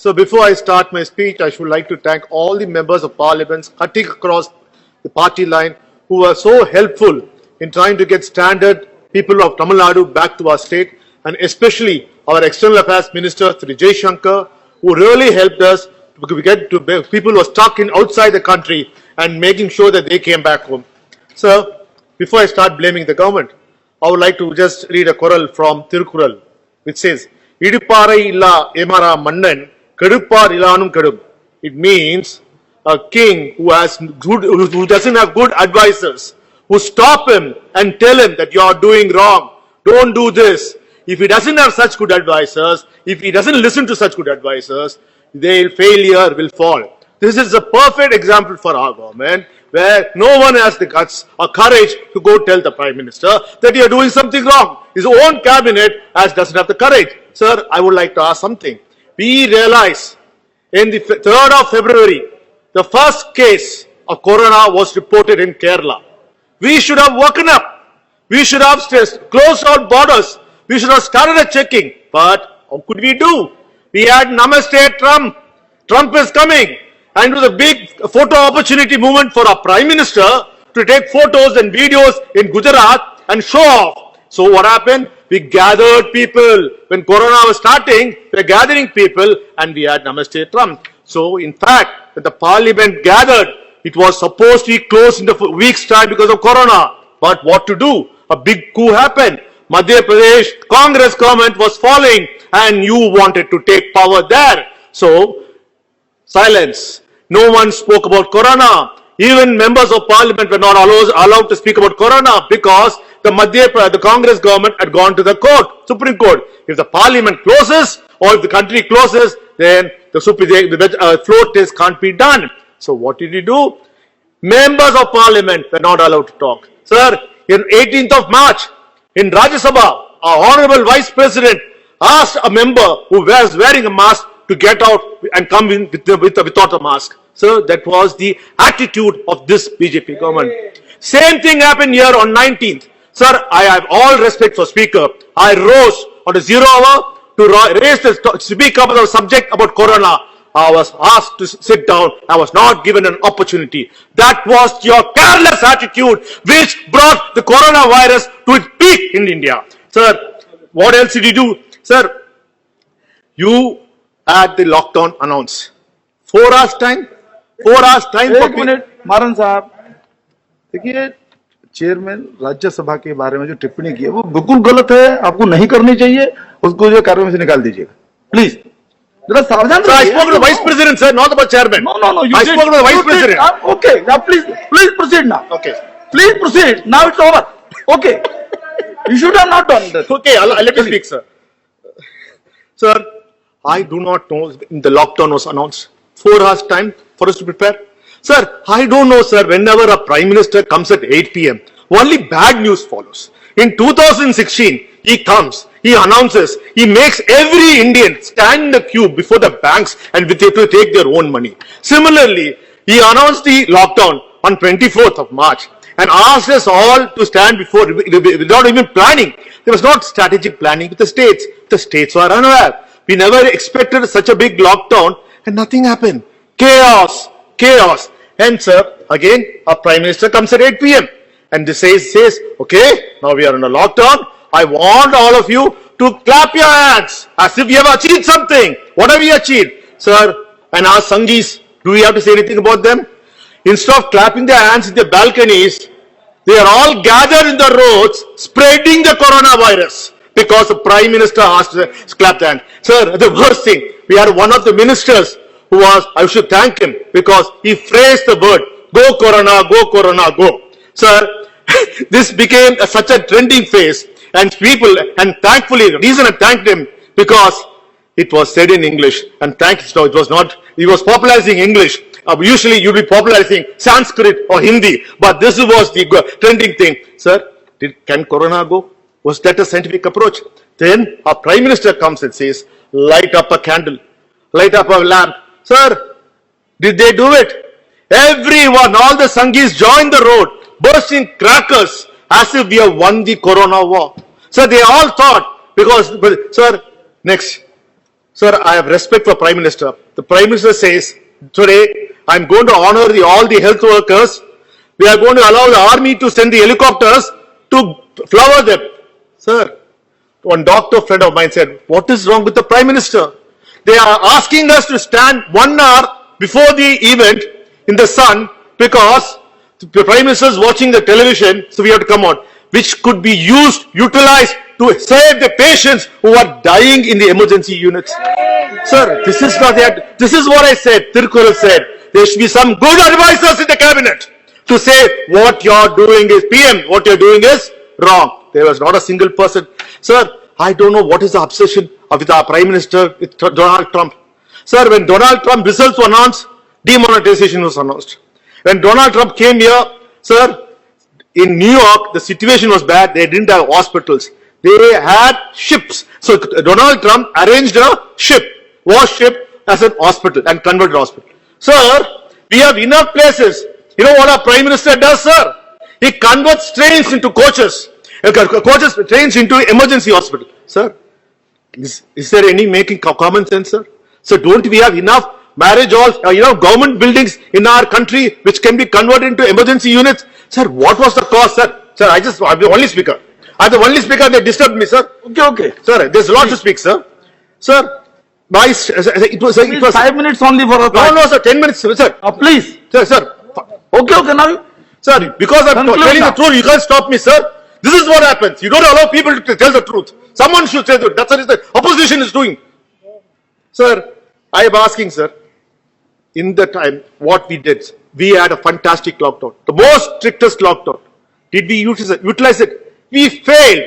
So before I start my speech, I should like to thank all the members of parliament cutting across the party line who were so helpful in trying to get standard people of Tamil Nadu back to our state, and especially our External Affairs Minister, Sri Jay Shankar, who really helped us to get to people who are stuck in outside the country and making sure that they came back home. So before I start blaming the government, I would like to just read a choral from Tirukural, which says, Iduparai illa emara mannan, kedupar ilanum kedum. It means a king who doesn't have good advisors, who stop him and tell him that you are doing wrong, don't do this. If he doesn't have such good advisors, if he doesn't listen to such good advisors, their failure will fall. This is a perfect example for our government, where no one has the guts or courage to go tell the Prime Minister that you are doing something wrong. His own cabinet doesn't have the courage. Sir, I would like to ask something. We realize in the 3rd of February, the first case of corona was reported in Kerala. We should have woken up. We should have closed our borders. We should have started a checking. But how could we do? We had Namaste Trump. Trump is coming. And it was a big photo opportunity movement for our Prime Minister to take photos and videos in Gujarat and show off. So what happened? We gathered people. When Corona was starting, we were gathering people and we had Namaste Trump. So in fact, when the Parliament gathered, it was supposed to be closed in a week's time because of Corona. But what to do? A big coup happened. Madhya Pradesh Congress government was falling and you wanted to take power there. So silence. No one spoke about Corona. Even members of parliament were not allowed to speak about Corona because the Congress government had gone to the court, Supreme Court. If the parliament closes or if the country closes, then the floor test can't be done. So what did he do? Members of parliament were not allowed to talk. Sir, in 18th of March, in Rajya Sabha, our honorable vice president asked a member who was wearing a mask to get out and come in without a mask. So that was the attitude of this BJP government. Same thing happened here on 19th. Sir, I have all respect for Speaker. I rose on a 0 hour to speak about the subject about Corona. I was asked to sit down. I was not given an opportunity. That was your careless attitude which brought the coronavirus to its peak in India. Sir, what else did you do? Sir, you had the lockdown announced. 4 hours time? 4 hours time? एक minute मारन साहब, देखिए chairman Rajya Sabha के बारे में जो टिप्पणी की है वो बिल्कुल गलत है, आपको नहीं करनी चाहिए, उसको जो कार्यक्रम से निकाल दीजिएगा प्लीज. जरा सावधान रहिए. I spoke to the vice president, sir, not about chairman. No. I spoke to the vice president. Okay, now please proceed now. Okay. Please proceed. Now it's over. Okay. You should have not done that. Okay, let me speak, sir. Sir, I do not know the lockdown was announced. 4 hours time for us to prepare. Sir, I don't know, sir, whenever a Prime Minister comes at 8 p.m., only bad news follows. In 2016, he comes, he announces, he makes every Indian stand in the queue before the banks and they have to take their own money. Similarly, he announced the lockdown on 24th of March and asked us all to stand before without even planning. There was not strategic planning with the states. The states were unaware. We never expected such a big lockdown and nothing happened. Chaos. Hence, sir, again, our Prime Minister comes at 8 p.m. and this says, okay, now we are in a lockdown. I want all of you to clap your hands as if you have achieved something. What have you achieved? Sir, and our Sanghis, do we have to say anything about them? Instead of clapping their hands in the balconies, they are all gathered in the roads spreading the coronavirus because the Prime Minister asked to clap their hands. Sir, the worst thing, we had one of the ministers who was, I should thank him because he phrased the word, go Corona, go. Sir, this became such a trending phase and people, and thankfully, the reason I thanked him because it was said in English and it was not, he was popularizing English. Usually you'd be popularizing Sanskrit or Hindi, but this was the trending thing. Sir, can Corona go? Was that a scientific approach? Then our Prime Minister comes and says, light up a candle, light up a lamp. Sir, did they do it? Everyone, all the Sanghis joined the road, bursting crackers as if we have won the Corona war. So they all thought, sir, next, Sir, I have respect for Prime Minister. The Prime Minister says, today, I'm going to honor all the health workers. We are going to allow the army to send the helicopters to flower them. Sir, one doctor friend of mine said, what is wrong with the Prime Minister? They are asking us to stand 1 hour before the event in the sun because the Prime Minister is watching the television, so we have to come out, which could be utilized to save the patients who are dying in the emergency units. Sir, this is not that. This is what I said. Tirukkural said. There should be some good advisors in the cabinet to say what you are doing is PM. What you are doing is wrong. There was not a single person. Sir, I don't know what is the obsession with our Prime Minister, with Donald Trump. Sir, when Donald Trump results were announced, demonetization was announced. When Donald Trump came here, sir, in New York, the situation was bad. They didn't have hospitals. They had ships. So Donald Trump arranged a ship, warship as an hospital and converted hospital. Sir, we have enough places. You know what our Prime Minister does, sir? He converts trains into coaches. Trains into emergency hospital. Sir, is there any making common sense, sir? So don't we have enough marriage halls, government buildings in our country which can be converted into emergency units? Sir, what was the cost, sir? Sir, I'm the only speaker. I'm the only speaker, they disturbed me, sir. Okay. Sir, there's a lot to speak, sir. Sir, it was 5 minutes only for a No, sir, 10 minutes, sir. Please. Sir. Okay, now. Sir, because I'm telling the truth, you can't stop me, sir. This is what happens. You don't allow people to tell the truth. Someone should say the truth. That's what the opposition is doing. Sir, I am asking, sir, in the time, what we did, we had a fantastic lockdown. The most strictest lockdown. Did we utilize it? We failed.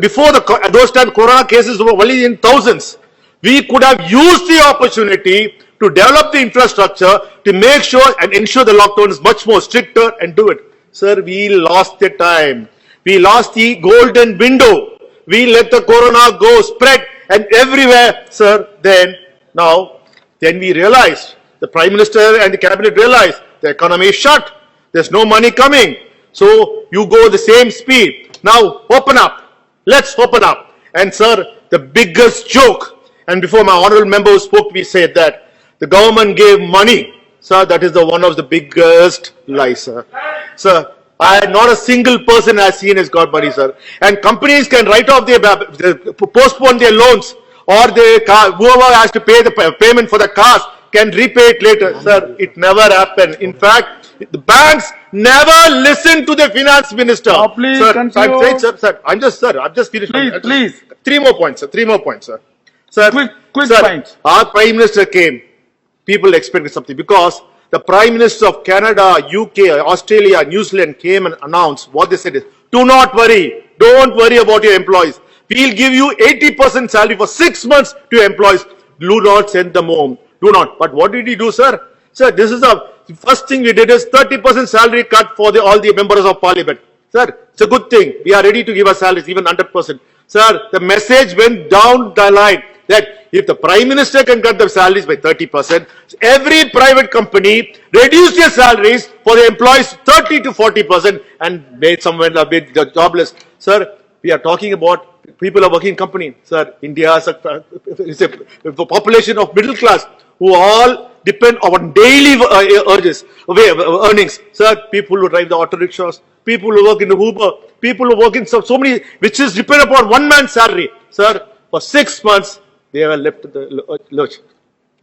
Before those time, corona cases were only in thousands. We could have used the opportunity to develop the infrastructure to make sure and ensure the lockdown is much more stricter and do it. Sir, we lost the time. We lost the golden window. We let the corona go spread and everywhere, sir. Then we realized, the Prime Minister and the cabinet realized the economy is shut. There's no money coming. So you go the same speed. Now open up. Let's open up. And sir, the biggest joke, and before my honorable member who spoke, we said that the government gave money. Sir, that is one of the biggest lies, sir. Sir, not a single person has seen has got money, sir. And companies can write off postpone their loans, or whoever has to pay the payment for the cars can repay it later. Sir, it never happened. In fact, the banks never listen to the finance minister. Please, sir, continue. sir, I'm just finished. Please. 3 more points, sir. 3 more points, sir. Sir, Quick sir, points. Our Prime Minister came. People expected something because the Prime Minister of Canada, UK, Australia, New Zealand came and announced what they said is, do not worry. Don't worry about your employees. We'll give you 80% salary for 6 months to your employees. Do not send them home. Do not. But what did he do, sir? Sir, this is the first thing we did is 30% salary cut for all the members of parliament. Sir, it's a good thing. We are ready to give our salaries, even 100%. Sir, the message went down the line that if the Prime Minister can cut the salaries by 30%, every private company reduce their salaries for the employees 30 to 40% and made someone a bit jobless. Sir, we are talking about people are working in company. Sir, India is a population of middle class who all depend on daily earnings. Sir, people who drive the auto rickshaws, people who work in the Uber, people who work in so many, which is depend upon one man's salary. Sir, for 6 months, they were left to the lurch.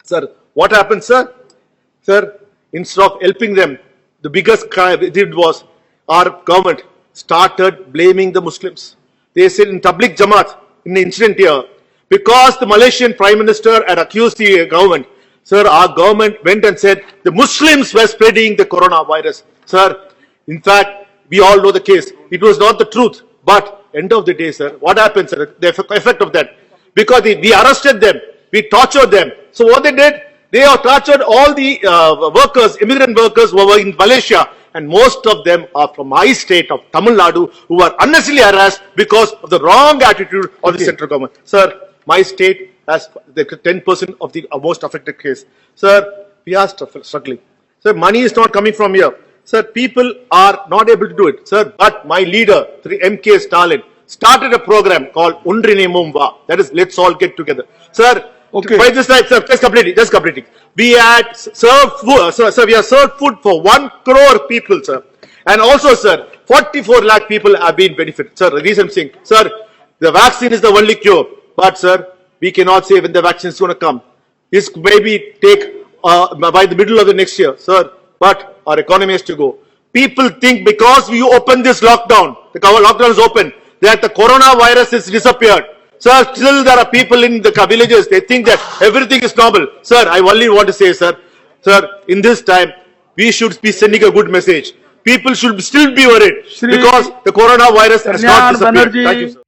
Sir, what happened, sir? Sir, instead of helping them, the biggest crime they did was our government started blaming the Muslims. They said in Tabligh Jamaat, in the incident here, because the Malaysian Prime Minister had accused the government, sir, our government went and said the Muslims were spreading the coronavirus. Sir, in fact, we all know the case. It was not the truth. But end of the day, sir, what happened, sir? The effect of that. Because we arrested them, we tortured them. So what they did, they have tortured all the workers, immigrant workers who were in Malaysia. And most of them are from my state of Tamil Nadu who were unnecessarily harassed because of the wrong attitude of the central government. Sir, my state has the 10% of the most affected case. Sir, we are struggling. Sir, money is not coming from here. Sir, people are not able to do it. Sir, but my leader, MK Stalin, started a program called Undrinimum Va. That is, let's all get together. Sir, Okay. By this time, sir, just completing. We had served food, sir, we have served food for 1 crore people, sir. And also, sir, 44 lakh people have been benefited. Sir, the reason I'm saying, sir, the vaccine is the only cure. But, sir, we cannot say when the vaccine is going to come. This maybe take by the middle of the next year, sir. But our economy has to go. People think because we open this lockdown, the lockdown is open, that the coronavirus has disappeared. Sir, still there are people in the villages, they think that everything is normal. Sir, I only want to say, sir, in this time, we should be sending a good message. People should still be worried Shri because the coronavirus has not Kalyan disappeared. Banerjee. Thank you, sir.